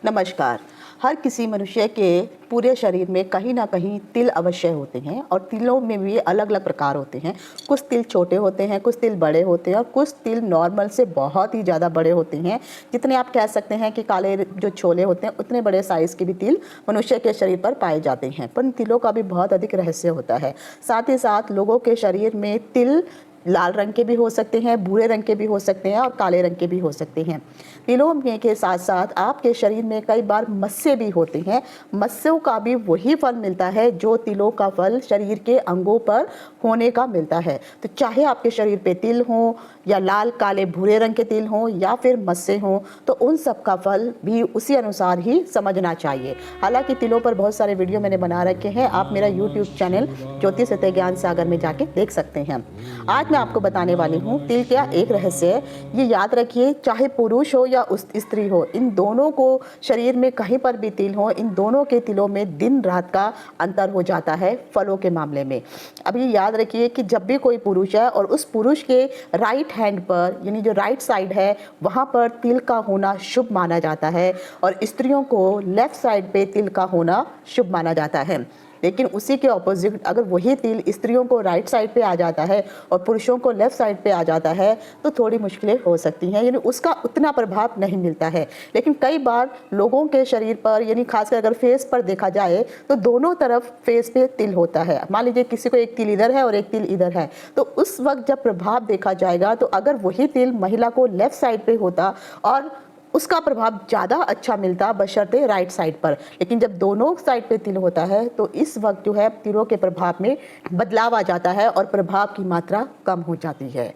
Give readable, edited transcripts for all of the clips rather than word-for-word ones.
नमस्कार। हर किसी मनुष्य के पूरे शरीर में कहीं ना कहीं तिल अवश्य होते हैं और तिलों में भी अलग अलग प्रकार होते हैं। कुछ तिल छोटे होते हैं, कुछ तिल बड़े होते हैं और कुछ तिल नॉर्मल से बहुत ही ज़्यादा बड़े होते हैं। जितने आप कह सकते हैं कि काले जो छोले होते हैं उतने बड़े साइज़ के भी तिल मनुष्य के शरीर पर पाए जाते हैं। पर तिलों का भी बहुत अधिक रहस्य होता है। साथ ही साथ लोगों के शरीर में तिल लाल रंग के भी हो सकते हैं, भूरे रंग के भी हो सकते हैं और काले रंग के भी हो सकते हैं। तिलों में के साथ साथ आपके शरीर में कई बार मस्से भी होते हैं। मस्सों का भी वही फल मिलता है जो तिलों का फल शरीर के अंगों पर होने का मिलता है। तो चाहे आपके शरीर पे तिल हो या लाल काले भूरे रंग के तिल हों या फिर मस्से हों, तो उन सब का फल भी उसी अनुसार ही समझना चाहिए। हालांकि तिलों पर बहुत सारे वीडियो मैंने बना रखे हैं, आप मेरा यूट्यूब चैनल ज्योतिष सत्य ज्ञान सागर में जाके देख सकते हैं। आज मैं आपको बताने वाली हूँ तिल क्या एक रहस्य है। ये याद रखिए, चाहे पुरुष हो या उस स्त्री हो, इन दोनों को शरीर में कहीं पर भी तिल हो, इन दोनों के तिलों में दिन रात का अंतर हो जाता है फलों के मामले में। अभी याद रखिए कि जब भी कोई पुरुष है और उस पुरुष के राइट हैंड पर यानी जो राइट साइड है वहाँ पर तिल का होना शुभ माना जाता है और स्त्रियों को लेफ्ट साइड पे तिल का होना शुभ माना जाता है। लेकिन उसी के ऑपोजिट अगर वही तिल स्त्रियों को राइट साइड पे आ जाता है और पुरुषों को लेफ्ट साइड पे आ जाता है तो थोड़ी मुश्किलें हो सकती हैं, यानी उसका उतना प्रभाव नहीं मिलता है। लेकिन कई बार लोगों के शरीर पर यानी खासकर अगर फेस पर देखा जाए तो दोनों तरफ फेस पे तिल होता है। मान लीजिए किसी को एक तिल इधर है और एक तिल इधर है, तो उस वक्त जब प्रभाव देखा जाएगा तो अगर वही तिल महिला को लेफ्ट साइड पे होता और उसका प्रभाव ज़्यादा अच्छा मिलता बशर्ते राइट साइड पर। लेकिन जब दोनों साइड पे तिल होता है तो इस वक्त जो है तिलों के प्रभाव में बदलाव आ जाता है और प्रभाव की मात्रा कम हो जाती है।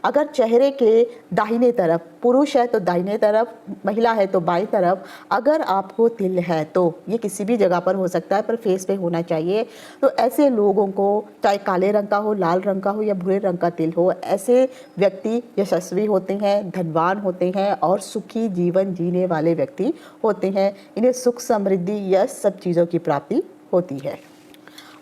अगर चेहरे के दाहिने तरफ पुरुष है तो दाहिने तरफ, महिला है तो बाईं तरफ अगर आपको तिल है तो ये किसी भी जगह पर हो सकता है पर फेस पे होना चाहिए। तो ऐसे लोगों को चाहे काले रंग का हो, लाल रंग का हो या भूरे रंग का तिल हो, ऐसे व्यक्ति यशस्वी होते हैं, धनवान होते हैं और सुखी जीवन जीने वाले व्यक्ति होते हैं। इन्हें सुख, समृद्धि, यश सब चीज़ों की प्राप्ति होती है।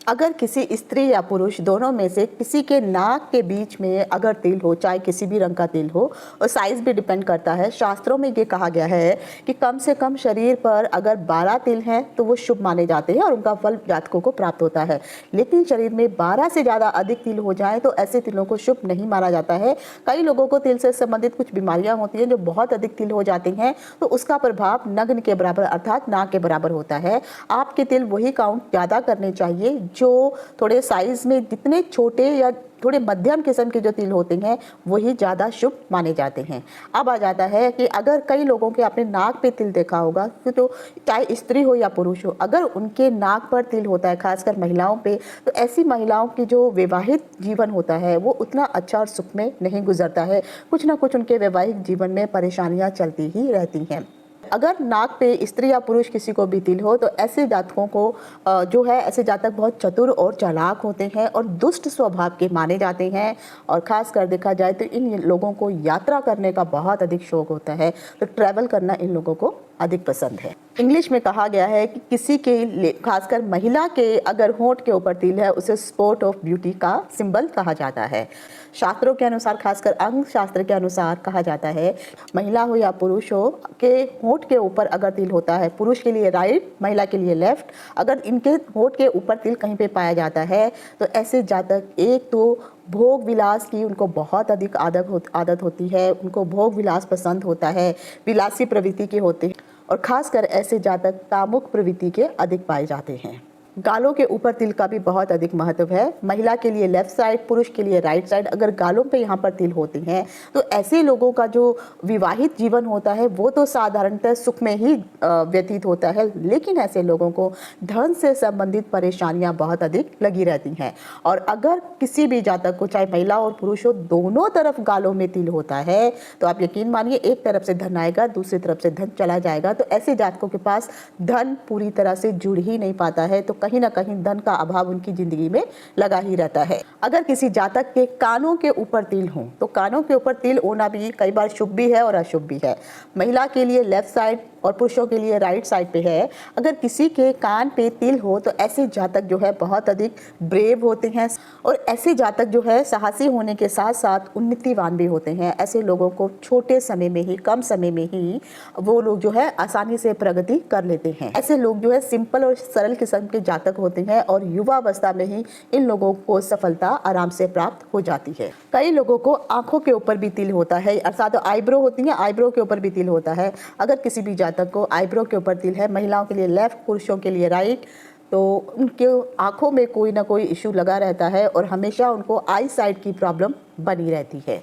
अगर किसी स्त्री या पुरुष दोनों में से किसी के नाक के बीच में अगर तिल हो, चाहे किसी भी रंग का तिल हो, और साइज भी डिपेंड करता है। शास्त्रों में ये कहा गया है कि कम से कम शरीर पर अगर 12 तिल हैं तो वो शुभ माने जाते हैं और उनका फल जातकों को प्राप्त होता है। लेकिन शरीर में 12 से ज़्यादा अधिक तिल हो जाए तो ऐसे तिलों को शुभ नहीं माना जाता है। कई लोगों को तिल से संबंधित कुछ बीमारियां होती हैं जो बहुत अधिक तिल हो जाते हैं तो उसका प्रभाव नग्न के बराबर अर्थात नाक के बराबर होता है। आपके तिल वही काउंट ज़्यादा करने चाहिए जो थोड़े साइज में जितने छोटे या थोड़े मध्यम किस्म के जो तिल होते हैं वही ज़्यादा शुभ माने जाते हैं। अब आ जाता है कि अगर कई लोगों के आपने नाक पे तिल देखा होगा, तो चाहे स्त्री हो या पुरुष हो, अगर उनके नाक पर तिल होता है खासकर महिलाओं पे, तो ऐसी महिलाओं की जो वैवाहिक जीवन होता है वो उतना अच्छा और सुखमय नहीं गुजरता है। कुछ ना कुछ उनके वैवाहिक जीवन में परेशानियां चलती ही रहती हैं। अगर नाक पे स्त्री या पुरुष किसी को भी तिल हो तो ऐसे जातकों को जो है ऐसे जातक बहुत चतुर और चालाक होते हैं और दुष्ट स्वभाव के माने जाते हैं। और ख़ास कर देखा जाए तो इन लोगों को यात्रा करने का बहुत अधिक शौक होता है, तो ट्रैवल करना इन लोगों को अधिक पसंद है। इंग्लिश में कहा गया है कि किसी के खासकर महिला के अगर होंठ के ऊपर तिल है उसे स्पॉट ऑफ ब्यूटी का सिंबल कहा जाता है। शास्त्रों के अनुसार खासकर अंग शास्त्र के अनुसार कहा जाता है महिला हो या पुरुष हो के होंठ के ऊपर अगर तिल होता है, पुरुष के लिए राइट, महिला के लिए लेफ्ट, अगर इनके होंठ के ऊपर तिल कहीं पे पाया जाता है तो ऐसे जातक एक तो भोग विलास की उनको बहुत अधिक आदत होती है, उनको भोग विलास पसंद होता है, विलासी प्रवृत्ति के होते हैं और खासकर ऐसे जातक कामुक प्रवृत्ति के अधिक पाए जाते हैं। गालों के ऊपर तिल का भी बहुत अधिक महत्व है। महिला के लिए लेफ्ट साइड, पुरुष के लिए राइट साइड। अगर गालों पे यहाँ पर तिल होते हैं तो ऐसे लोगों का जो विवाहित जीवन होता है वो तो साधारणतः सुख में ही व्यतीत होता है, लेकिन ऐसे लोगों को धन से संबंधित परेशानियां बहुत अधिक लगी रहती हैं। और अगर किसी भी जातक को चाहे महिला और पुरुष हो दोनों तरफ गालों में तिल होता है तो आप यकीन मानिए एक तरफ से धन आएगा, दूसरी तरफ से धन चला जाएगा। तो ऐसे जातकों के पास धन पूरी तरह से जुड़ ही नहीं पाता है, तो कहीं ना कहीं धन का अभाव उनकी जिंदगी में लगा ही रहता है। अगर किसी जातक के कानों के ऊपर तिल हो तो कानों के ऊपर तिल होना भी कई बार शुभ भी है और अशुभ भी है। महिला के लिए लेफ्ट साइड, और पुरुषों के लिए राइट साइड पे है। अगर किसी के कान पे तिल हो तो ऐसे जातक जो है बहुत अधिक ब्रेव होते हैं और ऐसे जातक जो है साहसी होने के साथ साथ उन्नतिवान भी होते हैं। ऐसे लोगों को छोटे समय में ही, कम समय में ही वो लोग जो है आसानी से प्रगति कर लेते हैं। ऐसे लोग जो है सिंपल और सरल किस्म के जातक होते हैं और युवावस्था में ही इन लोगों को सफलता आराम से प्राप्त हो जाती है। कई लोगों को आंखों के ऊपर भी तिल होता है, अर्थात आईब्रो होती है, आईब्रो के ऊपर भी तिल होता है। अगर किसी भी जातक को आईब्रो के ऊपर तिल है, महिलाओं के लिए लेफ्ट, पुरुषों के लिए राइट, तो उनके आंखों में कोई ना कोई इश्यू लगा रहता है और हमेशा उनको आई साइट की प्रॉब्लम बनी रहती है।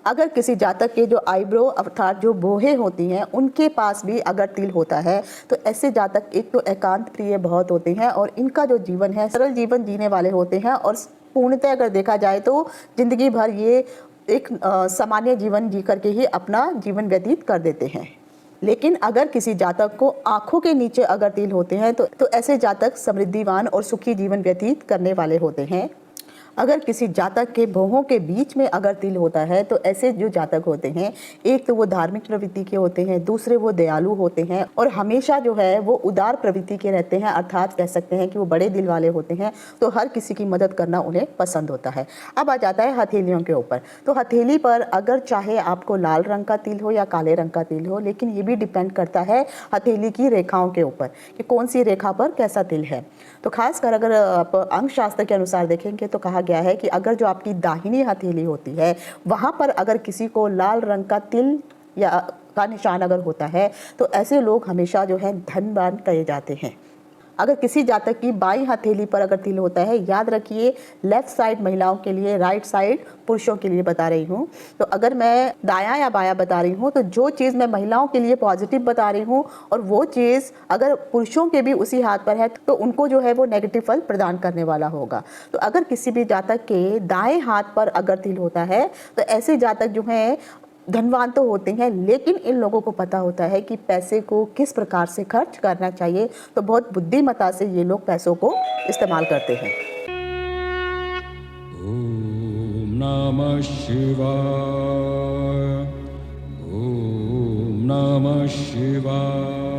अगर किसी जातक के जो आईब्रो अर्थात जो भौहें होती हैं उनके पास भी अगर तिल होता है तो ऐसे जातक एक तो एकांत प्रिय बहुत होते हैं और इनका जो जीवन है सरल जीवन जीने वाले होते हैं और पूर्णतः अगर देखा जाए तो जिंदगी भर ये एक सामान्य जीवन जी करके ही अपना जीवन व्यतीत कर देते हैं। लेकिन अगर किसी जातक को आंखों के नीचे अगर तिल होते हैं तो ऐसे जातक समृद्धिवान और सुखी जीवन व्यतीत करने वाले होते हैं। अगर किसी जातक के भौहों के बीच में अगर तिल होता है तो ऐसे जो जातक होते हैं, एक तो वो धार्मिक प्रवृत्ति के होते हैं, दूसरे वो दयालु होते हैं और हमेशा जो है वो उदार प्रवृत्ति के रहते हैं, अर्थात कह सकते हैं कि वो बड़े दिल वाले होते हैं, तो हर किसी की मदद करना उन्हें पसंद होता है। अब आ जाता है हथेलियों के ऊपर। तो हथेली पर अगर चाहे आपको लाल रंग का तिल हो या काले रंग का तिल हो, लेकिन ये भी डिपेंड करता है हथेली की रेखाओं के ऊपर कि कौन सी रेखा पर कैसा तिल है। तो खासकर अगर आप अंक शास्त्र के अनुसार देखेंगे तो कहा गया है कि अगर जो आपकी दाहिनी हथेली होती है वहां पर अगर किसी को लाल रंग का तिल या का निशान अगर होता है तो ऐसे लोग हमेशा जो है धनवान कहे जाते हैं। अगर किसी जातक की बाईं हथेली पर अगर तिल होता है, याद रखिए लेफ्ट साइड महिलाओं के लिए, राइट साइड पुरुषों के लिए बता रही हूँ। तो अगर मैं दायां या बायां बता रही हूँ तो जो चीज़ मैं महिलाओं के लिए पॉजिटिव बता रही हूँ और वो चीज़ अगर पुरुषों के भी उसी हाथ पर है तो उनको जो है वो नेगेटिव फल प्रदान करने वाला होगा। तो अगर किसी भी जातक के दाएं हाथ पर अगर तिल होता है तो ऐसे जातक जो हैं धनवान तो होते हैं, लेकिन इन लोगों को पता होता है कि पैसे को किस प्रकार से खर्च करना चाहिए, तो बहुत बुद्धिमत्ता से ये लोग पैसों को इस्तेमाल करते हैं। ओम नमः शिवाय, ओम नमः शिवाय।